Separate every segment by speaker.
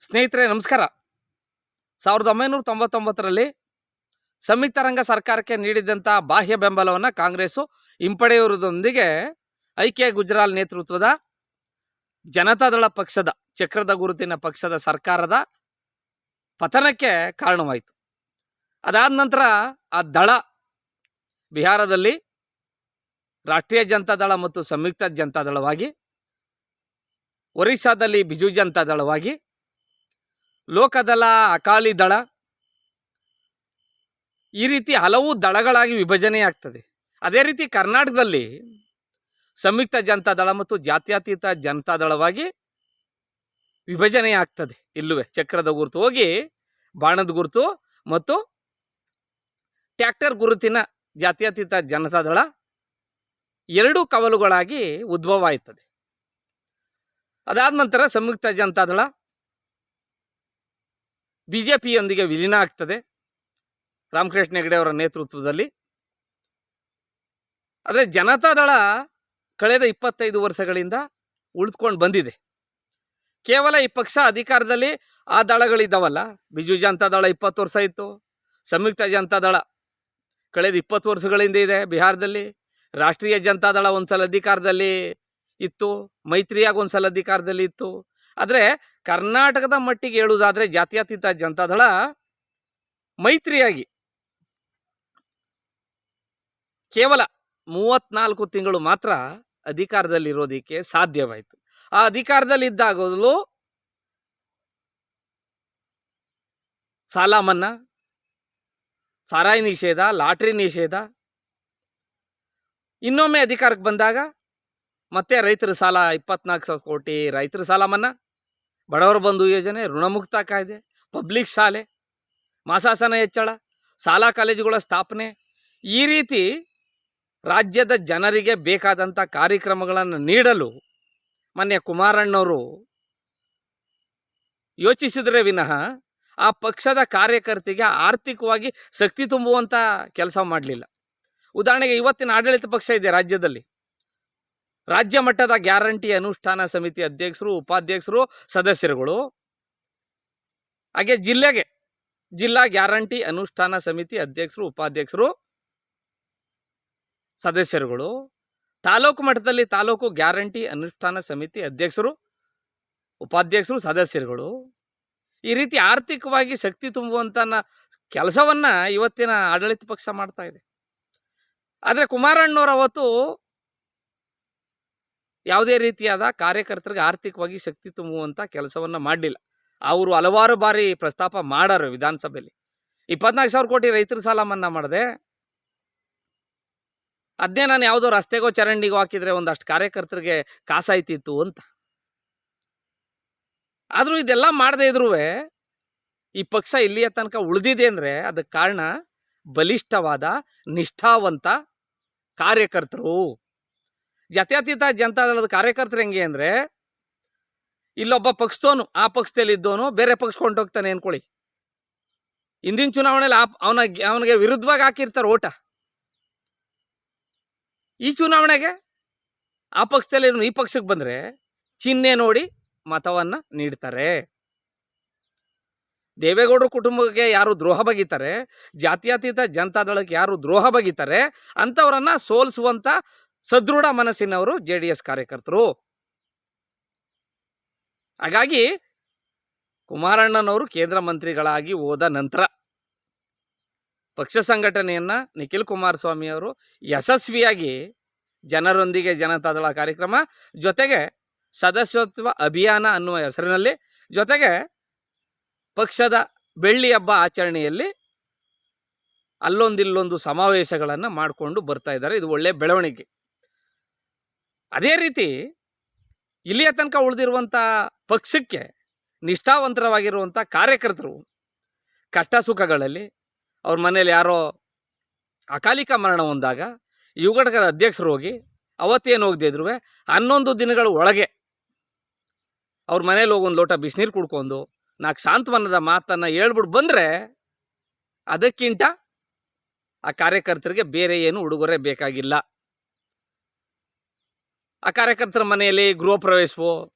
Speaker 1: ಸ್ನೇಹಿತರೆ ನಮಸ್ಕಾರ. 1999ರಲ್ಲಿ ಸಂಯುಕ್ತ ರಂಗ ಸರ್ಕಾರಕ್ಕೆ ನೀಡಿದಂಥ ಬಾಹ್ಯ ಬೆಂಬಲವನ್ನು ಕಾಂಗ್ರೆಸ್ಸು ಹಿಂಪಡೆಯುವುದರೊಂದಿಗೆ ಐಕೆ ಗುಜ್ರಾಲ್ ನೇತೃತ್ವದ ಜನತಾದಳ ಪಕ್ಷದ ಚಕ್ರದ ಗುರುತಿನ ಪಕ್ಷದ ಸರ್ಕಾರದ ಪತನಕ್ಕೆ ಕಾರಣವಾಯಿತು. ಅದಾದ ನಂತರ ಆ ದಳ ಬಿಹಾರದಲ್ಲಿ ರಾಷ್ಟ್ರೀಯ ಜನತಾದಳ ಮತ್ತು ಸಂಯುಕ್ತ ಜನತಾದಳವಾಗಿ, ಒರಿಸ್ಸಾದಲ್ಲಿ ಬಿಜು ಜನತಾದಳವಾಗಿ, ಲೋಕದಳ, ಅಕಾಲಿ ದಳ, ಈ ರೀತಿ ಹಲವು ದಳಗಳಾಗಿ ವಿಭಜನೆಯಾಗ್ತದೆ. ಅದೇ ರೀತಿ ಕರ್ನಾಟಕದಲ್ಲಿ ಸಂಯುಕ್ತ ಜನತಾದಳ ಮತ್ತು ಜಾತ್ಯತೀತ ಜನತಾದಳವಾಗಿ ವಿಭಜನೆಯಾಗ್ತದೆ. ಇಲ್ಲುವೆ ಚಕ್ರದ ಗುರುತು ಹೋಗಿ ಬಾಣದ ಗುರುತು ಮತ್ತು ಟ್ರ್ಯಾಕ್ಟರ್ ಗುರುತಿನ ಜಾತ್ಯತೀತ ಜನತಾದಳ ಎರಡೂ ಕವಲುಗಳಾಗಿ ಉದ್ಭವ ಆಯ್ತದೆ. ಅದಾದ ನಂತರ ಸಂಯುಕ್ತ ಜನತಾದಳ ಬಿಜೆಪಿಯೊಂದಿಗೆ ವಿಲೀನ ಆಗ್ತದೆ ರಾಮಕೃಷ್ಣ ಹೆಗಡೆ ಅವರ ನೇತೃತ್ವದಲ್ಲಿ. ಆದರೆ ಜನತಾದಳ ಕಳೆದ 25 ವರ್ಷಗಳಿಂದ ಉಳಿದುಕೊಂಡು ಬಂದಿದೆ. ಕೇವಲ ಈ ಪಕ್ಷ ಅಧಿಕಾರದಲ್ಲಿ ಆ ದಳಗಳಿದ್ದಾವಲ್ಲ, ಬಿಜು ಜನತಾದಳ 20 ವರ್ಷ ಇತ್ತು, ಸಂಯುಕ್ತ ಜನತಾದಳ ಕಳೆದ 20 ವರ್ಷಗಳಿಂದ ಇದೆ ಬಿಹಾರದಲ್ಲಿ, ರಾಷ್ಟ್ರೀಯ ಜನತಾದಳ ಒಂದ್ಸಲ ಅಧಿಕಾರದಲ್ಲಿ ಇತ್ತು, ಮೈತ್ರಿಯಾಗಿ ಒಂದ್ಸಲ ಅಧಿಕಾರದಲ್ಲಿ ಇತ್ತು. ಆದರೆ ಕರ್ನಾಟಕದ ಮಟ್ಟಿಗೆ ಹೇಳುವುದಾದರೆ ಜಾತ್ಯತೀತ ಜನತಾದಳ ಮೈತ್ರಿಯಾಗಿ ಕೇವಲ 34 ತಿಂಗಳು ಮಾತ್ರ ಅಧಿಕಾರದಲ್ಲಿರೋದಕ್ಕೆ ಸಾಧ್ಯವಾಯಿತು. ಆ ಅಧಿಕಾರದಲ್ಲಿದ್ದಾಗಲೂ ಸಾಲ ಮನ್ನಾ, ಸಾರಾಯಿ ನಿಷೇಧ, ಲಾಟ್ರಿ ನಿಷೇಧ, ಇನ್ನೊಮ್ಮೆ ಅಧಿಕಾರಕ್ಕೆ ಬಂದಾಗ ಮತ್ತೆ ರೈತರ ಸಾಲ 24,000 ಕೋಟಿ ರೈತರ ಸಾಲ ಮನ್ನಾ, ಬಡವರ ಬಂಧು ಯೋಜನೆ, ಋಣಮುಕ್ತ ಕಾಯ್ದೆ, ಪಬ್ಲಿಕ್ ಶಾಲೆ, ಮಾಸಾಸನ ಹೆಚ್ಚಳ, ಶಾಲಾ ಕಾಲೇಜುಗಳ ಸ್ಥಾಪನೆ, ಈ ರೀತಿ ರಾಜ್ಯದ ಜನರಿಗೆ ಬೇಕಾದಂಥ ಕಾರ್ಯಕ್ರಮಗಳನ್ನು ನೀಡಲು ಮೊನ್ನೆ ಕುಮಾರಣ್ಣವರು ಯೋಚಿಸಿದರೆ ವಿನಃ ಆ ಪಕ್ಷದ ಕಾರ್ಯಕರ್ತೆಗೆ ಆರ್ಥಿಕವಾಗಿ ಶಕ್ತಿ ತುಂಬುವಂಥ ಕೆಲಸ ಮಾಡಲಿಲ್ಲ. ಉದಾಹರಣೆಗೆ ಇವತ್ತಿನ ಆಡಳಿತ ಪಕ್ಷ ಇದೆ ರಾಜ್ಯದಲ್ಲಿ, ರಾಜ್ಯ ಮಟ್ಟದ ಗ್ಯಾರಂಟಿ ಅನುಷ್ಠಾನ ಸಮಿತಿ ಅಧ್ಯಕ್ಷರು, ಉಪಾಧ್ಯಕ್ಷರು, ಸದಸ್ಯರುಗಳು, ಹಾಗೆ ಜಿಲ್ಲಾ ಗ್ಯಾರಂಟಿ ಅನುಷ್ಠಾನ ಸಮಿತಿ ಅಧ್ಯಕ್ಷರು, ಉಪಾಧ್ಯಕ್ಷರು, ಸದಸ್ಯರುಗಳು, ತಾಲೂಕು ಮಟ್ಟದಲ್ಲಿ ತಾಲೂಕು ಗ್ಯಾರಂಟಿ ಅನುಷ್ಠಾನ ಸಮಿತಿ ಅಧ್ಯಕ್ಷರು, ಉಪಾಧ್ಯಕ್ಷರು, ಸದಸ್ಯರುಗಳು, ಈ ರೀತಿ ಆರ್ಥಿಕವಾಗಿ ಶಕ್ತಿ ತುಂಬುವಂಥ ಕೆಲಸವನ್ನು ಇವತ್ತಿನ ಆಡಳಿತ ಪಕ್ಷ ಮಾಡ್ತಾ ಇದೆ. ಆದರೆ ಕುಮಾರಣ್ಣವರು ಅವತ್ತು ಯಾವುದೇ ರೀತಿಯಾದ ಕಾರ್ಯಕರ್ತರಿಗೆ ಆರ್ಥಿಕವಾಗಿ ಶಕ್ತಿ ತುಂಬುವಂಥ ಕೆಲಸವನ್ನು ಮಾಡಲಿಲ್ಲ. ಅವರು ಹಲವಾರು ಬಾರಿ ಪ್ರಸ್ತಾಪ ಮಾಡಾರು ವಿಧಾನಸಭೆಯಲ್ಲಿ. 24,000 ಕೋಟಿ ರೈತರ ಸಾಲ ಮನ್ನಾ ಮಾಡಿದೆ, ಅದನ್ನೇ ನಾನು ಯಾವುದೋ ರಸ್ತೆಗೋ ಚರಂಡಿಗೋ ಹಾಕಿದರೆ ಒಂದಷ್ಟು ಕಾರ್ಯಕರ್ತರಿಗೆ ಕಾಸಾಯ್ತಿತ್ತು ಅಂತ. ಆದರೂ ಇದೆಲ್ಲ ಮಾಡದೇ ಇದ್ರೂ ಈ ಪಕ್ಷ ಇಲ್ಲಿಯ ತನಕ ಉಳಿದಿದೆ ಅಂದರೆ ಅದಕ್ಕೆ ಕಾರಣ ಬಲಿಷ್ಠವಾದ ನಿಷ್ಠಾವಂತ ಕಾರ್ಯಕರ್ತರು. ಜಾತ್ಯತೀತ ಜನತಾದಳದ ಕಾರ್ಯಕರ್ತರು ಹೆಂಗೆ ಅಂದರೆ, ಇಲ್ಲೊಬ್ಬ ಪಕ್ಷದವನು ಆ ಪಕ್ಷದಲ್ಲಿ ಇದ್ದವನು ಬೇರೆ ಪಕ್ಷಕ್ಕೆ ಹೊಂಟೋಗ್ತಾನೆ ಅನ್ಕೊಳ್ಳಿ, ಹಿಂದಿನ ಚುನಾವಣೆಯಲ್ಲಿ ಅವನಿಗೆ ವಿರುದ್ಧವಾಗಿ ಹಾಕಿರ್ತಾರೆ ಓಟ, ಈ ಚುನಾವಣೆಗೆ ಆ ಪಕ್ಷದಲ್ಲಿ ಈ ಪಕ್ಷಕ್ಕೆ ಬಂದರೆ ಚಿಹ್ನೆ ನೋಡಿ ಮತವನ್ನು ನೀಡ್ತಾರೆ. ದೇವೇಗೌಡರ ಕುಟುಂಬಕ್ಕೆ ಯಾರು ದ್ರೋಹ ಬಗೀತಾರೆ, ಜಾತ್ಯತೀತ ಜನತಾದಳಕ್ಕೆ ಯಾರು ದ್ರೋಹ ಬಗೀತಾರೆ ಅಂಥವರನ್ನು ಸೋಲಿಸುವಂಥ ಸದೃಢ ಮನಸ್ಸಿನವರು JDS ಕಾರ್ಯಕರ್ತರು. ಹಾಗಾಗಿ ಕುಮಾರಣ್ಣನವರು ಕೇಂದ್ರ ಮಂತ್ರಿಗಳಾಗಿ ಹೋದ ನಂತರ ಪಕ್ಷ ಸಂಘಟನೆಯನ್ನು ನಿಖಿಲ್ ಕುಮಾರಸ್ವಾಮಿ ಅವರು ಯಶಸ್ವಿಯಾಗಿ ಜನರೊಂದಿಗೆ ಜನತಾದಳ ಕಾರ್ಯಕ್ರಮ ಜೊತೆಗೆ ಸದಸ್ಯತ್ವ ಅಭಿಯಾನ ಅನ್ನುವ ಹೆಸರಿನಲ್ಲಿ, ಜೊತೆಗೆ ಪಕ್ಷದ ಬೆಳ್ಳಿ ಹಬ್ಬ ಆಚರಣೆಯಲ್ಲಿ ಅಲ್ಲೊಂದಿಲ್ಲೊಂದು ಸಮಾವೇಶಗಳನ್ನು ಮಾಡಿಕೊಂಡು ಬರ್ತಾ ಇದ್ದಾರೆ. ಇದು ಒಳ್ಳೆಯ ಬೆಳವಣಿಗೆ. ಅದೇ ರೀತಿ ಇಲ್ಲಿಯ ತನಕ ಉಳಿದಿರುವಂಥ ಪಕ್ಷಕ್ಕೆ ನಿಷ್ಠಾವಂತರವಾಗಿರುವಂಥ ಕಾರ್ಯಕರ್ತರು ಕಷ್ಟ ಸುಖಗಳಲ್ಲಿ, ಅವ್ರ ಮನೇಲಿ ಯಾರೋ ಅಕಾಲಿಕ ಮರಣ ಹೊಂದಾಗ ಯುವಘಟಕದ ಅಧ್ಯಕ್ಷರು ಹೋಗಿ ಅವತ್ತೇನು ಹೋಗದೇ ಇದ್ರು 11 ದಿನಗಳ ಒಳಗೆ ಅವ್ರ ಮನೇಲಿ ಹೋಗಿ ಒಂದು ಲೋಟ ಬಿಸಿನೀರು ಕುಡ್ಕೊಂಡು 4 ಸಾಂತ್ವನದ ಮಾತನ್ನು ಹೇಳ್ಬಿಟ್ಟು ಬಂದರೆ ಅದಕ್ಕಿಂತ ಆ ಕಾರ್ಯಕರ್ತರಿಗೆ ಬೇರೆ ಏನು ಉಡುಗೊರೆ ಬೇಕಾಗಿಲ್ಲ. ಆ ಕಾರ್ಯಕರ್ತರ ಮನೆಯಲ್ಲಿ ಗೃಹ ಪ್ರವೇಶವೋ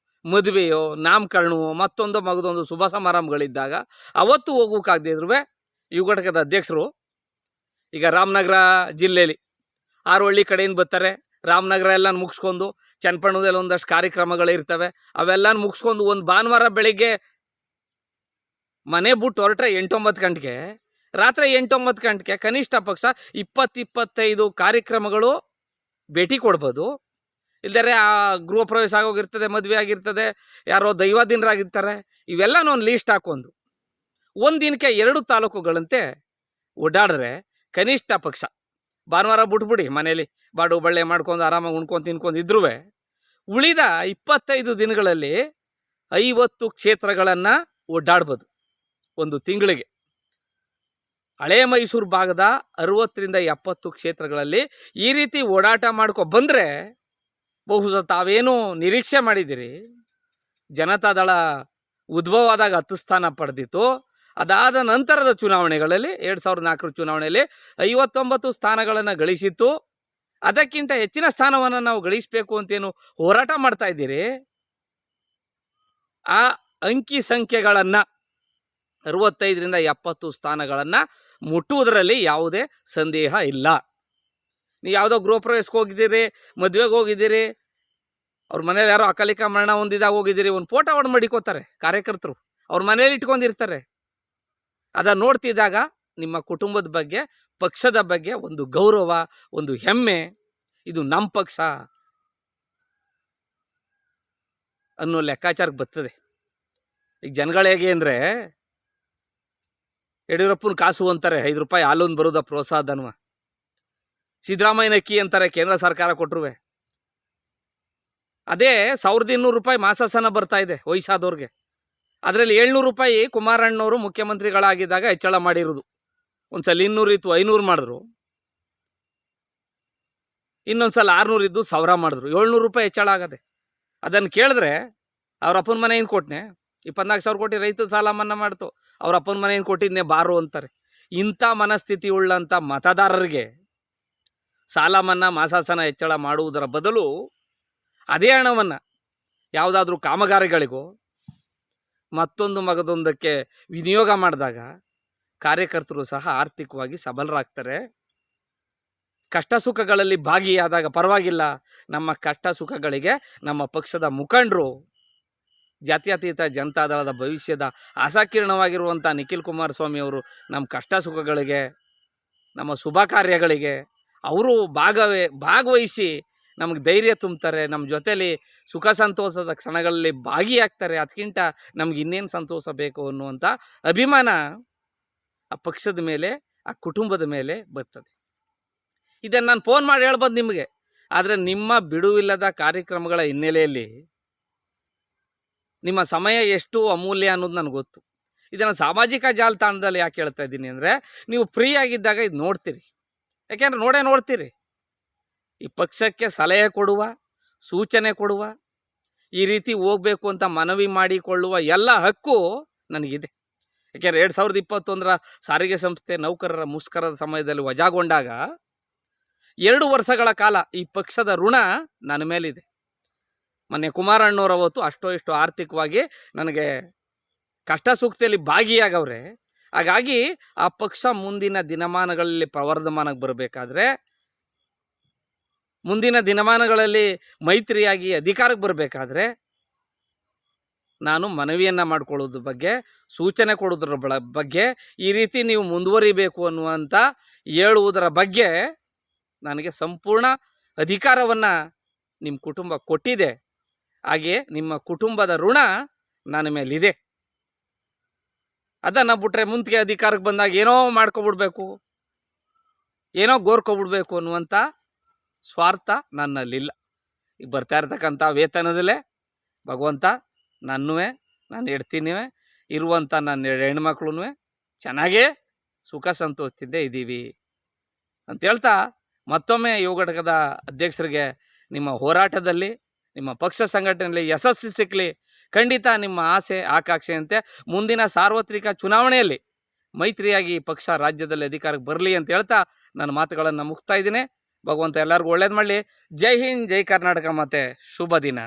Speaker 1: ಮದುವೆಯೋ ನಾಮಕರಣವೋ ಮತ್ತೊಂದು ಮಗದೊಂದು ಶುಭ ಸಮಾರಂಭಗಳಿದ್ದಾಗ ಅವತ್ತು ಹೋಗೋಕ್ಕಾಗದೇ ಇದ್ರೂ ಯುವ ಘಟಕದ ಅಧ್ಯಕ್ಷರು ಈಗ ರಾಮನಗರ ಜಿಲ್ಲೆಯಲ್ಲಿ ಆರೋಹಳ್ಳಿ ಕಡೆಯಿಂದ ಬರ್ತಾರೆ, ರಾಮನಗರ ಎಲ್ಲ ಮುಗಿಸ್ಕೊಂಡು ಚನ್ನಪಟ್ಟಣದಲ್ಲಿ ಒಂದಷ್ಟು ಕಾರ್ಯಕ್ರಮಗಳಿರ್ತವೆ, ಅವೆಲ್ಲ ಮುಗಿಸ್ಕೊಂಡು ಒಂದು ಭಾನುವಾರ ಬೆಳಿಗ್ಗೆ ಮನೆ ಬಿಟ್ಟು ಹೊರಟ್ರೆ 8-9 ಗಂಟೆಗೆ, ರಾತ್ರಿ 8-9 ಗಂಟೆಗೆ ಕನಿಷ್ಠ ಪಕ್ಷ 20-25 ಕಾರ್ಯಕ್ರಮಗಳು ಭೇಟಿ ಕೊಡ್ಬೋದು. ಇಲ್ಲದೇ ಆ ಗೃಹ ಪ್ರವೇಶ ಆಗೋಗಿರ್ತದೆ, ಮದುವೆ ಆಗಿರ್ತದೆ, ಯಾರೋ ದೈವಾಧೀನರಾಗಿರ್ತಾರೆ, ಇವೆಲ್ಲನೂ ಒಂದು ಲೀಸ್ಟ್ ಹಾಕೊಂಡು ಒಂದು ದಿನಕ್ಕೆ 2 ತಾಲೂಕುಗಳಂತೆ ಓಡಾಡಿದ್ರೆ ಕನಿಷ್ಠ ಪಕ್ಷ ಭಾನುವಾರ ಬಿಟ್ಬಿಡಿ ಮನೇಲಿ ಬಾಡು ಬಳ್ಳೆ ಮಾಡ್ಕೊಂಡು ಆರಾಮಾಗಿ ಉಣ್ಕೊಂಡು ತಿನ್ಕೊಂಡು ಇದ್ರೂ ಉಳಿದ 25 ದಿನಗಳಲ್ಲಿ 50 ಕ್ಷೇತ್ರಗಳನ್ನು ಓಡಾಡ್ಬೋದು ಒಂದು ತಿಂಗಳಿಗೆ. ಹಳೆ ಮೈಸೂರು ಭಾಗದ 60-70 ಕ್ಷೇತ್ರಗಳಲ್ಲಿ ಈ ರೀತಿ ಓಡಾಟ ಬಂದರೆ ಬಹುಶಃ ತಾವೇನು ನಿರೀಕ್ಷೆ ಮಾಡಿದ್ದೀರಿ, ಜನತಾದಳ ಉದ್ಭವ ಆದಾಗ 10 ಸ್ಥಾನ ಪಡೆದಿತ್ತು, ಅದಾದ ನಂತರದ ಚುನಾವಣೆಗಳಲ್ಲಿ 2004 ಚುನಾವಣೆಯಲ್ಲಿ 59 ಸ್ಥಾನಗಳನ್ನು ಗಳಿಸಿತ್ತು. ಅದಕ್ಕಿಂತ ಹೆಚ್ಚಿನ ಸ್ಥಾನವನ್ನು ನಾವು ಗಳಿಸಬೇಕು ಅಂತೇನು ಹೋರಾಟ ಮಾಡ್ತಾ ಇದ್ದೀರಿ. ಆ ಅಂಕಿ ಸಂಖ್ಯೆಗಳನ್ನು 65-70 ಸ್ಥಾನಗಳನ್ನು ಮುಟ್ಟುವುದರಲ್ಲಿ ಯಾವುದೇ ಸಂದೇಹ ಇಲ್ಲ. ನೀವು ಯಾವುದೋ ಗೃಹ ಪ್ರವೇಶಕ್ಕೆ ಹೋಗಿದ್ದೀರಿ, ಮದುವೆಗೆ ಹೋಗಿದ್ದೀರಿ, ಅವ್ರ ಮನೇಲಿ ಯಾರೋ ಅಕಾಲಿಕ ಮರಣ ಹೊಂದಿದಾಗ ಹೋಗಿದ್ದೀರಿ, ಒಂದು ಫೋಟೋ ಹೊಡೆದು ಮಡಿಕೋತಾರೆ ಕಾರ್ಯಕರ್ತರು, ಅವ್ರ ಮನೇಲಿ ಇಟ್ಕೊಂಡಿರ್ತಾರೆ. ಅದನ್ನು ನೋಡ್ತಿದ್ದಾಗ ನಿಮ್ಮ ಕುಟುಂಬದ ಬಗ್ಗೆ, ಪಕ್ಷದ ಬಗ್ಗೆ ಒಂದು ಗೌರವ, ಒಂದು ಹೆಮ್ಮೆ, ಇದು ನಮ್ಮ ಪಕ್ಷ ಅನ್ನೋ ಲೆಕ್ಕಾಚಾರಕ್ಕೆ ಬರ್ತದೆ. ಈಗ ಜನಗಳು ಹೇಗೆ ಅಂದರೆ, ಯಡಿಯೂರಪ್ಪನ ಕಾಸು ಅಂತಾರೆ, 5 ರೂಪಾಯಿ ಹಾಲೊಂದು ಬರೋದ ಪ್ರೋತ್ಸಾಹಧನ್ವ. ಸಿದ್ದರಾಮಯ್ಯನ ಅಕ್ಕಿ ಅಂತಾರೆ, ಕೇಂದ್ರ ಸರ್ಕಾರ ಕೊಟ್ಟರುವೆ. ಅದೇ 1200 ರೂಪಾಯಿ ಮಾಸಾಸನ ಬರ್ತಾ ಇದೆ ವಯಸ್ಸಾದವ್ರಿಗೆ. ಅದರಲ್ಲಿ 700 ರೂಪಾಯಿ ಕುಮಾರಣ್ಣವರು ಮುಖ್ಯಮಂತ್ರಿಗಳಾಗಿದ್ದಾಗ ಹೆಚ್ಚಳ ಮಾಡಿರೋದು. ಒಂದು ಸಲ 200 ಇತ್ತು 500 ಮಾಡಿದ್ರು, ಇನ್ನೊಂದು ಸಲ 600 ಇದ್ದು 1000 ಮಾಡಿದ್ರು. 700 ರೂಪಾಯಿ ಹೆಚ್ಚಳ ಆಗದೆ. ಅದನ್ನು ಕೇಳಿದ್ರೆ ಅವ್ರ ಅಪ್ಪನ ಮನೆಯಿಂದ ಕೊಟ್ಟನೆ, 24,000 ಕೋಟಿ ರೈತ ಸಾಲ ಮನ್ನಾ ಮಾಡ್ತು, ಅವ್ರ ಅಪ್ಪನ ಮನೆಯಿಂದ ಕೊಟ್ಟಿದ್ನೆ ಬಾರು ಅಂತಾರೆ. ಇಂಥ ಮನಸ್ಥಿತಿ ಉಳ್ಳಂಥ ಮತದಾರರಿಗೆ ಸಾಲ ಮನ್ನಾ ಮಾಸಾಸನ ಹೆಚ್ಚಳ ಮಾಡುವುದರ ಬದಲು ಅದೇ ಹಣವನ್ನು ಯಾವುದಾದ್ರೂ ಕಾಮಗಾರಿಗಳಿಗೋ ಮತ್ತೊಂದು ಮಗದೊಂದಕ್ಕೆ ವಿನಿಯೋಗ ಮಾಡಿದಾಗ ಕಾರ್ಯಕರ್ತರು ಸಹ ಆರ್ಥಿಕವಾಗಿ ಸಬಲರಾಗ್ತಾರೆ. ಕಷ್ಟ ಸುಖಗಳಲ್ಲಿ ಭಾಗಿಯಾದಾಗ ಪರವಾಗಿಲ್ಲ, ನಮ್ಮ ಕಷ್ಟ ಸುಖಗಳಿಗೆ ನಮ್ಮ ಪಕ್ಷದ ಮುಖಂಡರು, ಜಾತ್ಯತೀತ ಜನತಾದಳದ ಭವಿಷ್ಯದ ಆಶಾಕಿರಣವಾಗಿರುವಂಥ ನಿಖಿಲ್ ಕುಮಾರಸ್ವಾಮಿ ಅವರು ನಮ್ಮ ಕಷ್ಟ ಸುಖಗಳಿಗೆ, ನಮ್ಮ ಶುಭ ಕಾರ್ಯಗಳಿಗೆ ಅವರು ಭಾಗವಹಿಸಿ ನಮಗೆ ಧೈರ್ಯ ತುಂಬ್ತಾರೆ, ನಮ್ಮ ಜೊತೆಯಲ್ಲಿ ಸುಖ ಸಂತೋಷದ ಕ್ಷಣಗಳಲ್ಲಿ ಭಾಗಿಯಾಗ್ತಾರೆ. ಅದಕ್ಕಿಂತ ನಮ್ಗೆ ಇನ್ನೇನು ಸಂತೋಷ ಬೇಕು ಅನ್ನುವಂಥ ಅಭಿಮಾನ ಆ ಪಕ್ಷದ ಮೇಲೆ, ಆ ಕುಟುಂಬದ ಮೇಲೆ ಬರ್ತದೆ. ಇದನ್ನು ನಾನು ಫೋನ್ ಮಾಡಿ ಹೇಳ್ಬೋದು ನಿಮಗೆ. ಆದರೆ ನಿಮ್ಮ ಬಿಡುವಿಲ್ಲದ ಕಾರ್ಯಕ್ರಮಗಳ ಹಿನ್ನೆಲೆಯಲ್ಲಿ ನಿಮ್ಮ ಸಮಯ ಎಷ್ಟು ಅಮೂಲ್ಯ ಅನ್ನೋದು ನನಗೆ ಗೊತ್ತು. ಇದನ್ನು ಸಾಮಾಜಿಕ ಜಾಲತಾಣದಲ್ಲಿ ಯಾಕೆ ಹೇಳ್ತಾ ಇದ್ದೀನಿ ಅಂದರೆ, ನೀವು ಫ್ರೀ ಆಗಿದ್ದಾಗ ಇದು ನೋಡ್ತೀರಿ. ಯಾಕೆಂದ್ರೆ ನೋಡ್ತೀರಿ. ಈ ಪಕ್ಷಕ್ಕೆ ಸಲಹೆ ಕೊಡುವ, ಸೂಚನೆ ಕೊಡುವ, ಈ ರೀತಿ ಹೋಗಬೇಕು ಅಂತ ಮನವಿ ಮಾಡಿಕೊಳ್ಳುವ ಎಲ್ಲ ಹಕ್ಕು ನನಗಿದೆ. ಯಾಕೆಂದರೆ 2021 ಸಾರಿಗೆ ಸಂಸ್ಥೆ ನೌಕರರ ಮುಷ್ಕರದ ಸಮಯದಲ್ಲಿ ವಜಾಗೊಂಡಾಗ 2 ವರ್ಷಗಳ ಕಾಲ ಈ ಪಕ್ಷದ ಋಣ ನನ್ನ ಮೇಲಿದೆ. ಮೊನ್ನೆ ಕುಮಾರಣ್ಣವ್ರು ಅವತ್ತು ಅಷ್ಟೋ ಇಷ್ಟು ಆರ್ಥಿಕವಾಗಿ ನನಗೆ ಕಷ್ಟ ಸೂಕ್ತಿಯಲ್ಲಿ ಭಾಗಿಯಾಗವ್ರೆ. ಹಾಗಾಗಿ ಆ ಪಕ್ಷ ಮುಂದಿನ ದಿನಮಾನಗಳಲ್ಲಿ ಪ್ರವರ್ಧಮಾನಕ್ಕೆ ಬರಬೇಕಾದ್ರೆ, ಮುಂದಿನ ದಿನಮಾನಗಳಲ್ಲಿ ಮೈತ್ರಿಯಾಗಿ ಅಧಿಕಾರಕ್ಕೆ ಬರಬೇಕಾದ್ರೆ ನಾನು ಮನವಿಯನ್ನು ಮಾಡಿಕೊಳ್ಳೋದ್ರ ಬಗ್ಗೆ, ಸೂಚನೆ ಕೊಡೋದ್ರ ಬಗ್ಗೆ, ಈ ರೀತಿ ನೀವು ಮುಂದುವರಿಬೇಕು ಅನ್ನುವಂಥ ಹೇಳುವುದರ ಬಗ್ಗೆ ನನಗೆ ಸಂಪೂರ್ಣ ಅಧಿಕಾರವನ್ನು ನಿಮ್ಮ ಕುಟುಂಬ ಕೊಟ್ಟಿದೆ. ಹಾಗೆಯೇ ನಿಮ್ಮ ಕುಟುಂಬದ ಋಣ ನನ್ನ ಮೇಲಿದೆ. ಅದನ್ನು ಬಿಟ್ಟರೆ ಮುಂದೆ ಅಧಿಕಾರಕ್ಕೆ ಬಂದಾಗ ಏನೋ ಮಾಡ್ಕೊಬಿಡ್ಬೇಕು, ಏನೋ ಗೋರ್ಕೊಬಿಡ್ಬೇಕು ಅನ್ನುವಂಥ ಸ್ವಾರ್ಥ ನನ್ನಲ್ಲಿಲ್ಲ. ಈಗ ಬರ್ತಾ ಇರ್ತಕ್ಕಂಥ ವೇತನದಲ್ಲೇ ಭಗವಂತ ನಾನು ಹೆಡ್ತೀನಿವೆ ಇರುವಂಥ ನನ್ನ ಹೆಣ್ಮಕ್ಳು ಚೆನ್ನಾಗೇ ಸುಖ ಸಂತೋಷದಿಂದ ಇದ್ದೀವಿ ಅಂತ ಹೇಳ್ತಾ, ಮತ್ತೊಮ್ಮೆ ಯುವ ಘಟಕದ ಅಧ್ಯಕ್ಷರಿಗೆ ನಿಮ್ಮ ಹೋರಾಟದಲ್ಲಿ, ನಿಮ್ಮ ಪಕ್ಷ ಸಂಘಟನೆಯಲ್ಲಿ ಯಶಸ್ಸು ಸಿಕ್ಕಲಿ. ಖಂಡಿತ ನಿಮ್ಮ ಆಸೆ ಆಕಾಂಕ್ಷೆಯಂತೆ ಮುಂದಿನ ಸಾರ್ವತ್ರಿಕ ಚುನಾವಣೆಯಲ್ಲಿ ಮೈತ್ರಿಯಾಗಿ ಪಕ್ಷ ರಾಜ್ಯದಲ್ಲಿ ಅಧಿಕಾರಕ್ಕೆ ಬರಲಿ ಅಂತ ಹೇಳ್ತಾ ನನ್ನ ಮಾತುಗಳನ್ನು ಮುಗ್ತಾ ಇದ್ದೀನಿ. ಭಗವಂತ ಎಲ್ಲರಿಗೂ ಒಳ್ಳೇದು ಮಾಡಲಿ. ಜೈ ಹಿಂದ್, ಜೈ ಕರ್ನಾಟಕ, ಮತ್ತು ಶುಭ ದಿನ.